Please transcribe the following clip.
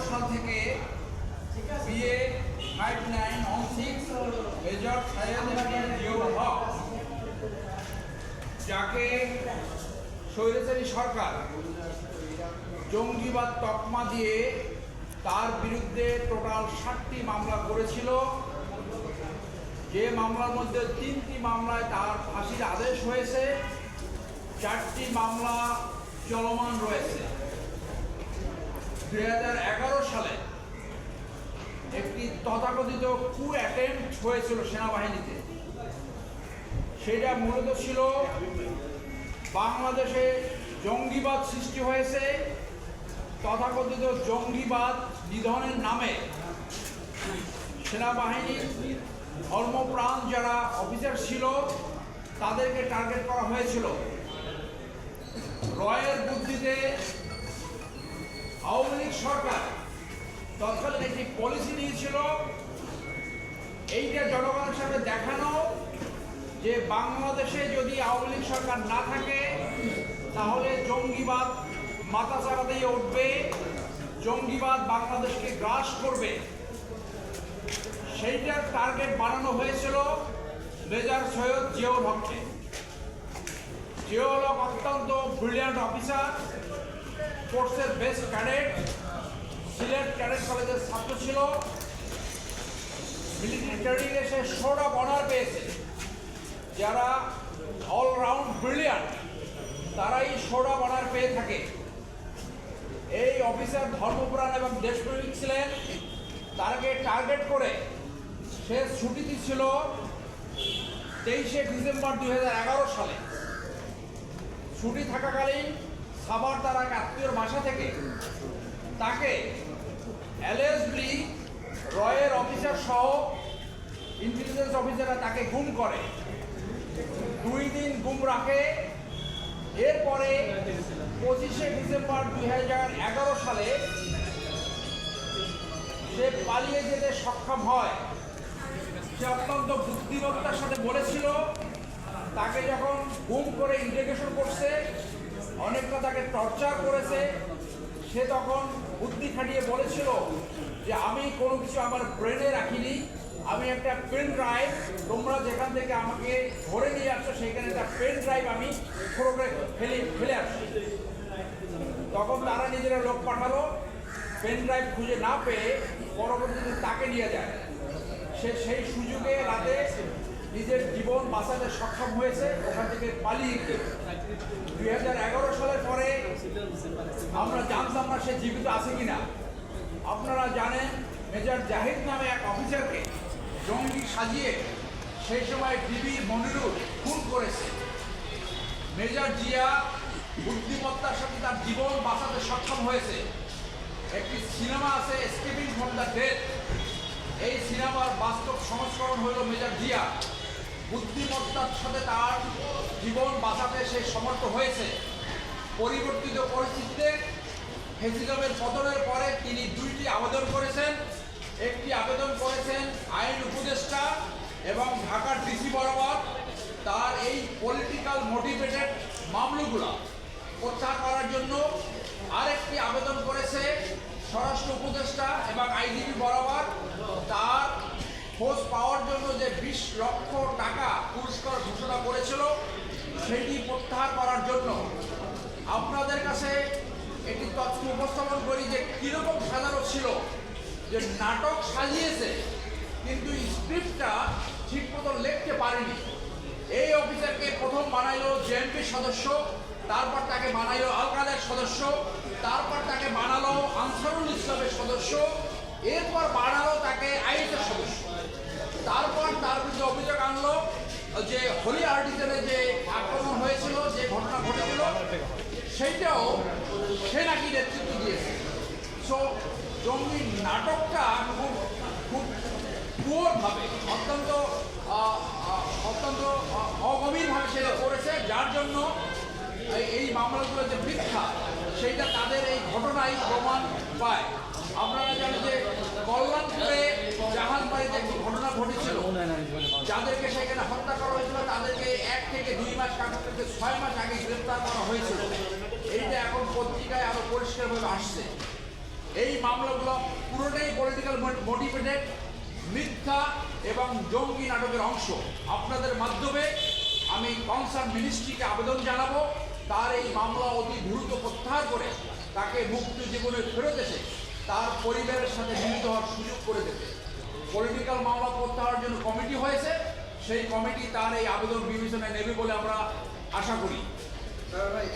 সাল থেকে BA 5916 major Syed Ziaul হক, যাকে স্বৈরাচারী সরকার জঙ্গিবাদ তকমা দিয়ে তার বিরুদ্ধে টোটাল 60টি মামলা করেছিল। যে মামলার মধ্যে 3টি মামলায় তার ফাঁসির আদেশ হয়েছে, 4টি মামলা চলমান রয়েছে। 2011 সালে একটি তথাকথিত কু অ্যাটেম্পট হয়েছিল সেনাবাহিনীতে। সেটা মূলত ছিল বাংলাদেশে জঙ্গিবাদ সৃষ্টি হয়েছে, তথাকথিত জঙ্গিবাদ নিধনের নামে সেনাবাহিনীর ধর্মপ্রাণ যারা অফিসার ছিল তাদেরকে টার্গেট করা হয়েছিল। রয়ের বুদ্ধিতে আওয়ামী লীগ সরকার তৎকালীন একটি পলিসি নিয়েছিল, এইটা জনগণের সাথে দেখানো যে বাংলাদেশে যদি আওয়ামী লীগ সরকার না থাকে তাহলে জঙ্গিবাদ মাথাচাড়া দিয়ে উঠবে, জঙ্গিবাদ বাংলাদেশকে গ্রাস করবে। সেইটার টার্গেট বানানো হয়েছিল মেজর সৈয়দ জিয়াউল হককে। জিয়াউল হক অত্যন্ত ব্রিলিয়ান্ট অফিসার, ফোর্সের বেস্ট ক্যাডেট, সিলেট ক্যাডেট কলেজের ছাত্র ছিল। মিলিটারি ট্রেনিংয়ে সে সোর্ড অফ অনার পেয়েছে। যারা অলরাউন্ড ব্রিলিয়ান্ট তারাই সোর্ড অফ অনার পেয়ে থাকে। এই অফিসার ধর্মপ্রাণ এবং দেশপ্রেমিক ছিলেন। তাকে টার্গেট করে সে ছুটিতে ছিল 23শে ডিসেম্বর 2011 সালে। ছুটি থাকাকালীন সাভার তার এক আত্মীয়র বাসা থেকে তাকে অ্যালেজলি রয়ের অফিসার সহ ইন্টেলিজেন্স অফিসাররা তাকে গুম করে। 2 দিন গুম রাখে। এরপরে 25শে ডিসেম্বর 2011 সালে সে পালিয়ে যেতে সক্ষম হয়। সে অত্যন্ত বুদ্ধিমত্তার সাথে বলেছিল, তাকে যখন গুম করে ইন্টারোগেশন করছে, অনেকটা তাকে টর্চার করেছে, সে তখন বুদ্ধি খাটিয়ে বলেছিল যে আমি কোনো কিছু আমার ব্রেনে রাখিনি, আমি একটা পেন ড্রাইভ, তোমরা যেখান থেকে আমাকে ধরে নিয়ে আসছো সেখানে একটা পেন ড্রাইভ আমি ফেলে আসছি। তখন তারা নিজেরা লোক পাঠালো, পেন ড্রাইভ খুঁজে না পেয়ে পরবর্তীতে তাকে নিয়ে যায়। সে সেই সুযোগে রাতে নিজের জীবন বাঁচাতে সক্ষম হয়েছে, ওখান থেকে পালিয়ে গিয়ে। 2011 সালের পরে আমরা জানতাম না সে জীবিত আছে কিনা। আপনারা জানেন মেজর জাহিদ নামে এক অফিসারকে জঙ্গি সাজিয়ে সেই সময় ডিবির মনিরুল খুন করেছে। মেজর জিয়া বুদ্ধিমত্তার সাথে তার জীবন বাঁচাতে সক্ষম হয়েছে। একটি সিনেমা আছে এস্কেপিং ফ্রম দ্য ডেথ, এই সিনেমার বাস্তব সংস্করণ হল মেজর জিয়া। বুদ্ধিমত্তার সাথে তার জীবন বাঁচাতে সে সমর্থ হয়েছে। পরিবর্তিত পরিস্থিতিতে ফ্যাসিজমের পতনের পরে তিনি 2টি আবেদন করেছেন। একটি আবেদন করেছেন আইন উপদেষ্টা এবং ঢাকার ডিসি বরাবর তার এই পলিটিক্যাল মোটিভেটেড মামলাগুলো প্রত্যাহার করার জন্য। আরেকটি আবেদন করেছে স্বরাষ্ট্র উপদেষ্টা এবং আইজিপি বরাবর তার খোঁজ পাওয়ার জন্য যে 20 লক্ষ টাকা পুরস্কার ঘোষণা করেছিল সেটি প্রত্যাহার করার জন্য। আপনাদের কাছে একটি তথ্য উপস্থাপন করি যে কীরকম সাজানো ছিল, যে নাটক সাজিয়েছে কিন্তু স্ক্রিপ্টটা ঠিক মতো লিখতে পারেনি। এই অফিসারকে প্রথম বানাইল জেএমপি সদস্য, তারপর তাকে বানাইল আল কাদের সদস্য, তারপর তাকে বানালো আনসারুল ইসলামের সদস্য, এরপর বানালো তাকে আইএসের সদস্য। তারপর তার বিরুদ্ধে অভিযোগ আনলো যে হোলি আর্টিজানে যে আক্রমণ হয়েছিল, যে ঘটনা ঘটেছিল, সেইটাও সে নাকি নেতৃত্ব দিয়েছে। সো জঙ্গি নাটকটা খুব পুয়ারভাবে, অত্যন্ত অগভীরভাবে সেটা করেছে, যার জন্য এই মামলাগুলো যে মিথ্যা সেইটা তাদের এই ঘটনাই প্রমাণ পায়। আপনারা জানেন যে কল্যাণপুরে জাহাজবাড়িতে একটি ঘটনা ঘটেছিল, যাদেরকে সেখানে হত্যা করা হয়েছিল তাদেরকে 1 থেকে 2 মাস, কাছ থেকে 6 মাস আগে গ্রেপ্তার করা হয়েছিল। এইটা এখন পত্রিকায় আরো পরিষ্কারভাবে আসছে। এই মামলাগুলো পুরোটাই পলিটিক্যাল মোটিভেটেড, মিথ্যা এবং জঙ্গি নাটকের অংশ। আপনাদের মাধ্যমে আমি কনসার্ন মিনিস্ট্রিকে আবেদন জানাবো তার এই মামলা অতি দ্রুত প্রত্যাহার করে তাকে মুক্ত জীবনে ফেরত এসে তার পরিবারের সাথে মিলিত হওয়ার সুযোগ করে দেবে। পলিটিক্যাল মামলা প্রত্যাহারের জন্য কমিটি হয়েছে, সেই কমিটি তার এই আবেদন বিবেচনায় নেবে বলে আমরা আশা করি।